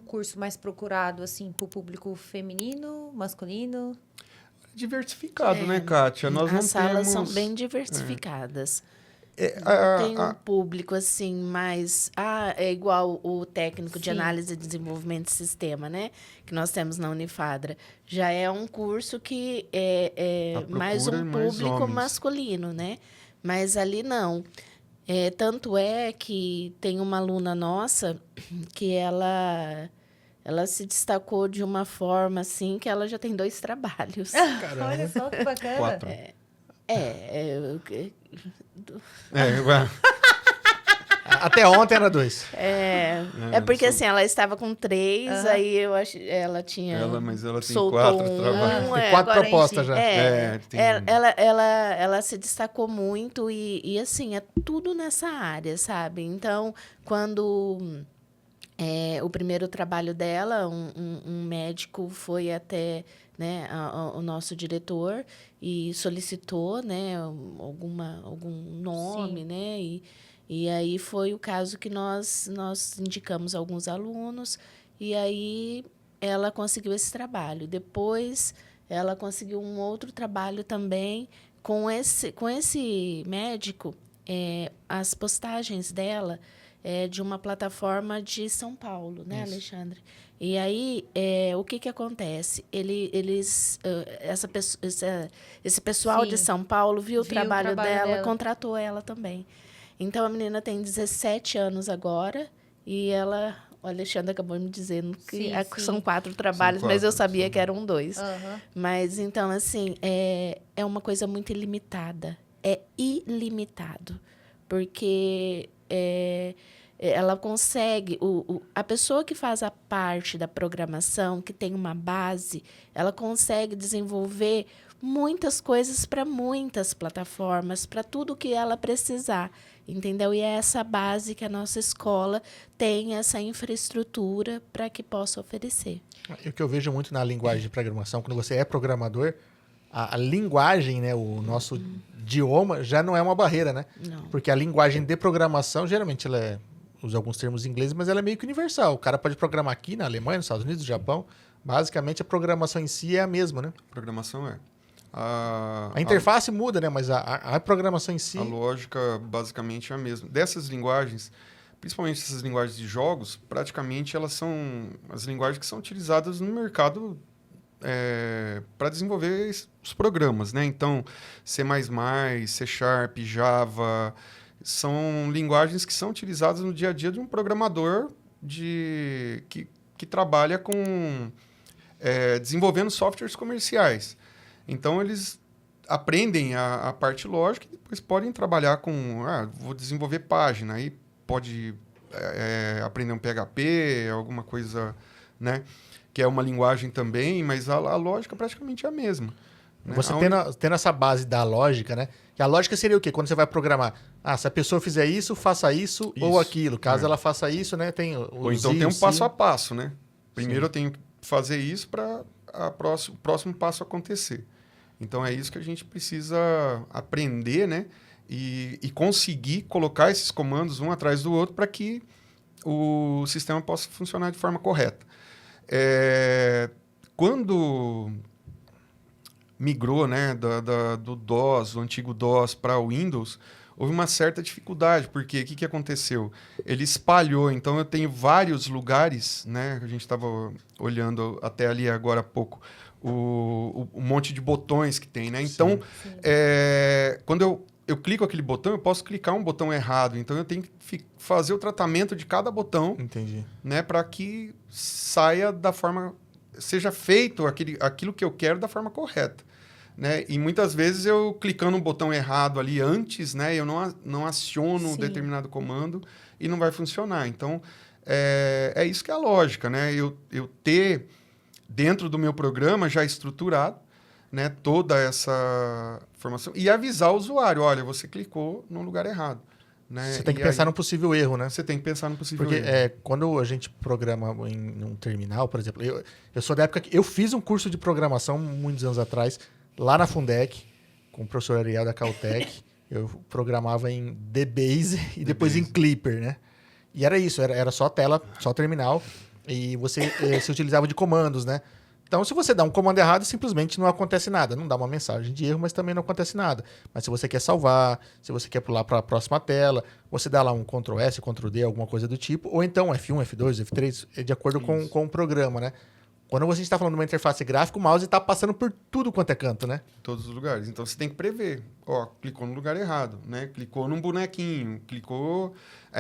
curso mais procurado, assim, para o público feminino, masculino? Diversificado, né, Kátia? Nós não As salas temos... são bem diversificadas. É, Não tem um público assim mais... é igual o técnico de Sim. análise e desenvolvimento de sistema, né? Que nós temos na Unifadra. Já é um curso que é A procura mais é um mais público homens. masculino, né? Mas ali não. Tanto é que tem uma aluna nossa que ela se destacou de uma forma assim que ela já tem 2 trabalhos. Olha só que bacana. 4. É, até ontem era 2. Porque assim, ela estava com 3, aí eu acho ela tinha. Mas ela tem soltou 4 um, trabalhos. Tem 4 agora propostas já. Tem- ela se destacou muito e assim, é tudo nessa área, sabe? Então, quando o primeiro trabalho dela, um médico foi até, né, o nosso diretor e solicitou, né, algum nome, Sim. né? E aí foi o caso que nós indicamos alguns alunos e aí ela conseguiu esse trabalho. Depois ela conseguiu um outro trabalho também com esse médico. As postagens dela de uma plataforma de São Paulo, né, Isso. Alexandre? E aí, o que acontece? Esse pessoal Sim. de São Paulo viu o trabalho dela, dela. contratou ela também. Então, a menina tem 17 anos agora e ela... O Alexandre acabou me dizendo que Sim, são sim. 4 trabalhos, mas eu sabia que eram 2. Aham. Mas, então, assim, é uma coisa muito ilimitada. É ilimitado. Porque ela consegue... A pessoa que faz a parte da programação, que tem uma base, ela consegue desenvolver muitas coisas para muitas plataformas, para tudo que ela precisar. Entendeu? E é essa base que a nossa escola tem, essa infraestrutura para que possa oferecer. E o que eu vejo muito na linguagem de programação, quando você é programador, a linguagem, né, o nosso idioma, já não é uma barreira, né? Não. Porque a linguagem de programação, geralmente, ela usa alguns termos em inglês, mas ela é meio que universal. O cara pode programar aqui na Alemanha, nos Estados Unidos, no Japão. Basicamente, a programação em si é a mesma, né? Programação A interface muda, né? Mas a programação em si... A lógica basicamente é a mesma. Dessas linguagens, principalmente essas linguagens de jogos, praticamente elas são as linguagens que são utilizadas no mercado para desenvolver os programas, né? Então, C++, C Sharp, Java, são linguagens que são utilizadas no dia a dia de um programador que trabalha com desenvolvendo softwares comerciais. Então, eles aprendem a parte lógica e depois podem trabalhar com... vou desenvolver página. Aí pode aprender um PHP, alguma coisa, né? Que é uma linguagem também, mas a lógica praticamente é a mesma. Né? Você tendo essa base da lógica, né? Que a lógica seria o quê? Quando você vai programar, se a pessoa fizer isso, faça isso ou aquilo. Caso ela faça isso, né? Tem ou então tem um passo a passo, né? Primeiro eu tenho que fazer isso para o próximo passo acontecer. Então é isso que a gente precisa aprender, né? E conseguir colocar esses comandos um atrás do outro para que o sistema possa funcionar de forma correta. Quando migrou, né, do DOS, do antigo DOS, para o Windows, houve uma certa dificuldade, porque o que aconteceu? Ele espalhou, então eu tenho vários lugares, né, a gente estava olhando até ali agora há pouco, o monte de botões que tem, né? Então, quando eu clico aquele botão, eu posso clicar um botão errado, então eu tenho que fazer o tratamento de cada botão, Entendi. né, para que saia da forma, seja feito aquilo que eu quero da forma correta. Né? E muitas vezes eu clicando um botão errado ali antes, né, eu não aciono um determinado comando e não vai funcionar. Então, é isso que é a lógica, né? Eu ter dentro do meu programa já estruturado, né, toda essa informação e avisar o usuário, olha, você clicou no lugar errado. Né? Você tem que pensar no possível erro, né? Você tem que pensar no possível erro. Porque quando a gente programa em um terminal, por exemplo, eu sou da época que eu fiz um curso de programação muitos anos atrás, lá na Fundec, com o professor Ariel da Caltech. Eu programava em DBase e depois em Clipper, né? E era isso, era só tela, só terminal. E você se utilizava de comandos, né? Então, se você dá um comando errado, simplesmente não acontece nada. Não dá uma mensagem de erro, mas também não acontece nada. Mas se você quer salvar, se você quer pular para a próxima tela, você dá lá um Ctrl S, Ctrl D, alguma coisa do tipo. Ou então F1, F2, F3, de acordo com o programa, né? Quando você está falando de uma interface gráfica, o mouse está passando por tudo quanto é canto, né? Todos os lugares. Então você tem que prever. Ó, clicou no lugar errado, né? Clicou num bonequinho, clicou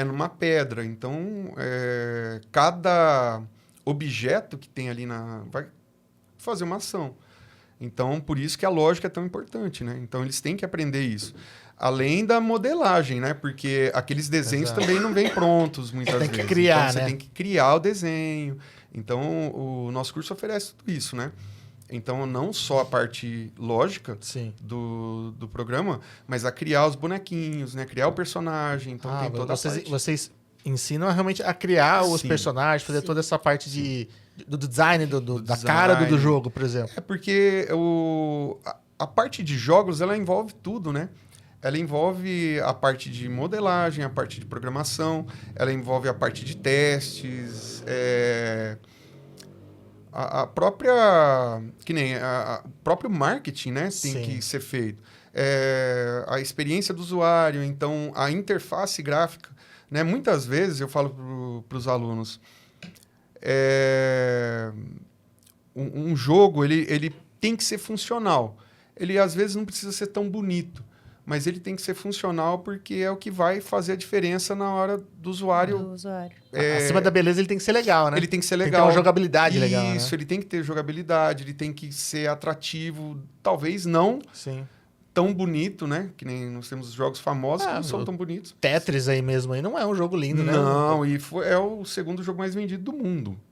numa pedra. Então, cada objeto que tem ali vai fazer uma ação. Então, por isso que a lógica é tão importante, né? Então, eles têm que aprender isso. Além da modelagem, né? Porque aqueles desenhos também não vêm prontos, muitas vezes. Tem que criar, então, né? você tem que criar o desenho. Então, o nosso curso oferece tudo isso, né? Então, não só a parte lógica Sim. do programa, mas a criar os bonequinhos, né? Criar o personagem. Então, tem toda a parte... Vocês ensinam realmente a criar os Sim. personagens, fazer Sim. toda essa parte do design, da design. cara do jogo, por exemplo. É porque a parte de jogos, ela envolve tudo, né? Ela envolve a parte de modelagem, a parte de programação, ela envolve a parte de testes, a própria... Que nem o próprio marketing, né? Tem Sim. que ser feito. A experiência do usuário, então a interface gráfica, né? Muitas vezes eu falo para os alunos, um jogo ele tem que ser funcional. Ele às vezes não precisa ser tão bonito, mas ele tem que ser funcional porque é o que vai fazer a diferença na hora do usuário. Do usuário. Acima da beleza, ele tem que ser legal, né? Ele tem que ser Tem que legal. ter uma jogabilidade legal, né? Isso, ele tem que ter jogabilidade, ele tem que ser atrativo. Talvez não Sim. tão bonito, né? Que nem nós temos jogos famosos que não são tão bonitos. Tetris aí mesmo, aí não é um jogo lindo, né? Não, e é o segundo jogo mais vendido do mundo.